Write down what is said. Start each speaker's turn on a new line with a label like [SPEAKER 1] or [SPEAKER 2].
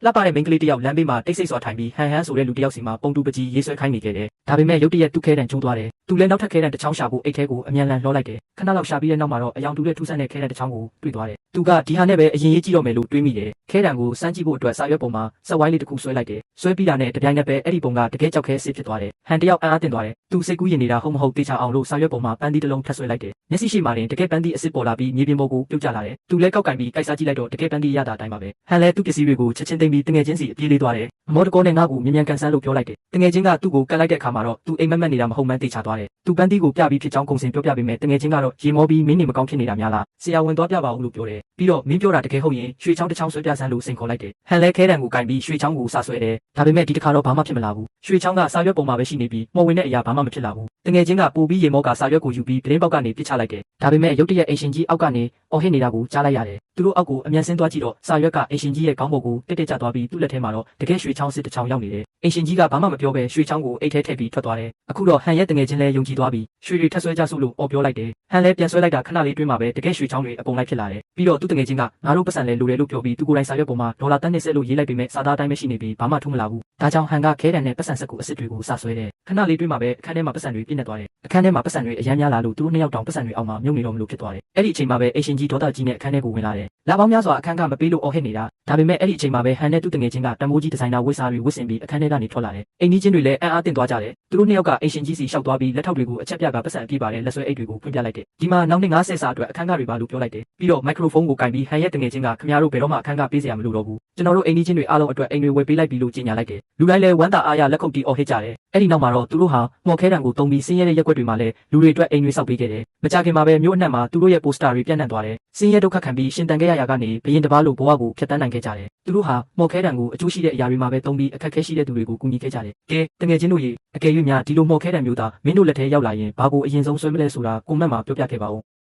[SPEAKER 1] လှပတဲ့မိန်းကလေးတစ်ယောက်လမ်းဘေးမှာတိတ်ဆိတ်စွာထိုင်ပြီးဟန်ဟန်ဆိုတဲ့လူတစ်ယောက်စီမှာပုံတူပကြီးရေးဆွဲခိုင်းနေခဲ့တယ်။ဒါပေမဲ့ရုတ်တရက်သူ့ခဲတံကျိုးသွားတယ်။သူလည်းနောက်ထပ်ခဲတံတစ်ချောင်းရှာဖို့အိတ်ထဲကိုအမြန်လန်လှောလိုက်တယ်။ခဏလောက်ရှာပြီးတဲ့နောက်မှာတော့အယောင်တူတဲ့ထူးဆန်းတဲ့ခဲတံတစ်ချောင်းကိုတွေ့သွားတယ်။သူကဒီဟာနဲ့ပဲအရင်ရေးကြည့်တော့မယ်လို့တွေးမိတယ်။ခဲတံကိုစမ်းကြည့်ဖို့အတွက်စာရွက်ပုံမှာစက်ဝိုင်းလေးတစ်ခုဆွဲလိုက်တယ်။ဆွဲပြီးတာနဲ့တပြိုင်နက်ပဲအဲ့ဒီပုံကတကယ်ကြောက်ခဲစစ်ဖြစ်သွားတယ်။ဟန်တစ်ယောက်အံ့အားသင့်သွားတယ်။သူစိတ်ကူးရင်နေတာဟုတ်မဟုတ်သိချအောင်လို့စာရွက်ပုံမှာပန်းသီးတစ်လုံးထပ်ဆွဲလိုက်တယ်။မျက်စိရှိမှတင်တကယ်ပန်းသီးအစ်စ်ပေါ်လာပြီးမြေပြင်ပေါ်ကိုပြုတ်ကျလာတယ်။သူလည်းကောက်ကင်ပြီးကိုက်စားကြည့်လိုက်တော့တကယ်ပန်းသီးရတာအတိုင်းပါပဲ။ဟန်လည်းသူ့ပစ္စည်းတွေကိုချက်ချင်းသိမ်းပြီးတငယ်ချင်းစီအပြေးလေးသွားတယ်။အမောတကောနဲ့ငါ့ကိုမြန်မြန်ကန်ဆန်းလို့ပြောလိုက်တယ်။တငယ်ချင်းကသူ့ကိုကတ်လိုက်တဲ့အခါမှာတော့သူအိမ်မက်နေတာမဟုတ်မှန်းသိချသွားတယ်။သူပန်းသီးကိုပြပြီးဖြစ်ကြောင်းကုံစင်ပြောပြပေးမယ်တငယ်ချင်းကတော့ရေမောပြီးမင်းနေမကောင်းဖြစ်နေတာများလားဆရာဝန်သွားပြပါဦးလို့ပြောတယ်။ပြီးတော့မင်းပြောတာတကယ်ဟုတ်ရင်ရွှေချောင်းတစ်ချောင်းဆွဲပြဆန်းလို့စိန်ခေါ်လိုက်တယ်။ဟန်လည်းခဲတံကိုကင်ပြီးရွှေချောင်းကိုစဆွဲတယ်။ဒါပေမဲ့ဒီတစ်ခါတော့ဘာမှဖြစ်မလာဘူး။ရွှေချောင်းကစာရွက်ပုံမှာပဲရှိနေပြီးမော်ဝင်တဲ့အရာဘာမှမဖြစ်လာဘူး။တငယ်ချင်းကပိုပြီးရေမောကစာရွက်ကိုယူပြီးပြင်းပေါက်ကနေပစ်ချလိုက်တယ်။ဒါပေမဲ့ရုတ်တရက်အိမ်ရှင်ကြီးအောက်ကနေအော်ဟစ်နေတာကိုကြားလိုက်ရတယ်။သူတို့အောက်ကိုအမြန်ဆင်းသွားကြည့်တော့စာရွက်ကအိမ်ရှင်ကြီးရဲ့ခေါင်းပေါ်ကိုတက်ကျသွားပြီးသူ့လက်ထဲမှာတော့တကယ်ရွှေချောင်းစစ်တစ်ချောင်းရောက်နေတယ်။အိမ်ရှင်ကြီးကဘာမှမပြောဘဲရွှေချောင်းကိုအိတ်ထဲထည့်ပြီးထွက်သွားတယ်။အခုတော့ဟန်ရဲ့တငယ်ချင်းလည်းယုံကြည်သွားပြီးရွှေတွေထပ်ဆွဲကြစို့လို့အော်ပြောလိုက်တယ်။ဟန်လည်းပြန်ဆွဲလိုက်တာခဏလေးတွင်းမှာပဲတကယ်ရွှေချောင်းတွေအပုံလိုက်ဖြစ်လာတယ်။ပြီးတော့သူ့တငယ်ချင်းကငါတို့ပတ်စံလဲလိုတယ်လို့ပြောပြီးသူကိုယ်တိုင်စာရွက်ပေါ်မှာဒေါ်လာတန်းနဲ့ဆက်လို့ရေးလိုက်ပေမဲ့စာသားအတိုင်းပဲရှိနေပြီးဘာမှထူးမလာဘူး။ဒါကြောင့်ဟန်ကခဲတံနဲ့ပတ်စံဆက်ကိုအစ်စ်တွေကိုစဆွဲတယ်။ခဏလေးတွင်းမှာပဲအခန်းထဲမှာပတ်စံတွေပြည့်နေသွားတယ်။အခန်းထဲမှာပတ်စံတွေအရမ်းများလာလို့သူတို့နှစ်ယောက်တောင်ပတ်စံတွေအောက်မှာမြုပ်နေတော့မလို့ဖြစ်သွားတယ်။အဲ့ဒီအချိန်မှာပဲအိမ်ရှင်ကြီးဒေါသကြီးနဲ့အခန်းထဲကိုဝင်လာတယ်။လာပေါင်းများစွာအခန်းကမပေးလို့အော်ဟစ်နေတာဒါပေမဲ့အဲ့ဒီအချိန်မှာပဲဟန်နဲ့သူ့တငယ်ချင်းကတမိုးကြီးဒီဇိုင်နာဝတ်စားတွေဝတ်ဆင်ပြီးအခန်းထဲကနေထွက်လာတယ်။အိမ်ကြီးချင်းတွေလည်းအံ့အားသင့်သွားကြတယ်။သူတို့နှစ်ယောက်ကအိမ်ရှင်ကြီးစီရှောက်သွားပြီးလက်ထောက်တွေကိုအချက်ပြကပတ်စံပြေးပါတယ်လက်ဆွဲအိတ်တွေကိုဖွင့်ပြလိုက်တယ်။ဒီမှာနောက်နေ့90စာအတွက်အခန်းကတွေပါလို့ပြောလိုက်တယ်။ပြီးတော့မိုက်ခရိုဖုန်းကိုကင်ပြီးဟန်ရဲ့တငယ်ချင်းကခင်ဗျားတို့ဘယ်တော့မှအခန်းကပေးစရာမလိုတော့ဘူး။ကျွန်တော်တို့အိမ်ကြီးချင်းတွေအားလုံးအတွက်အိမ်တွေဝယ်ပေးလိုက်ပြီလို့ကြေညာလိုက်တယ်။လူတိုင်းလည်းဝမ်းသာအားရလက်ခုပ်တီးအော်ဟစ်ကြတယ်။အဲ့ဒီနောက်မှာတော့သူတို့ဟာမော်ခဲတံကိုတုံးပြီးဆင်းရဲတဲ့ရက်ွက်တွေမှာလည်းလူတွေအတွက်အိမ်တွေဆောက်ပေးခဲ့တယ်။မကြခင်မှာပဲမြို့အနှံ့မှာသူတို့ရဲ့ပိုစတာတွေပြန့်နှံ့သွားတယ်။ဆင်းရဲဒုက္ခခံပြီးရှင်တန်ခဲ့ရရာကနေဘရင်တစ်ပါးလိုဘဝကိုဖျက်ဆီးနိုင်ခဲ့ကြတယ်။သူတို့ဟာမော်ခဲတံကိုအကျိုးရှိတဲ့အရာတွေမှာပဲတုံးပြီးအခက်အခဲရှိတဲ့သူတွေကိုကူညီခဲ့ကြတယ်။ကဲတငယ်ချင်းတို့ရေအကယ်၍များဒီလိုမော်ခဲတံမျိုးသားမင်းတို့လက်ထဲရောက်လာရင်ဘာကိုအရင်ဆုံးဆွဲမလဲဆိုတာကွန်မန့်မှာပြောပြခဲ့ပါဦး။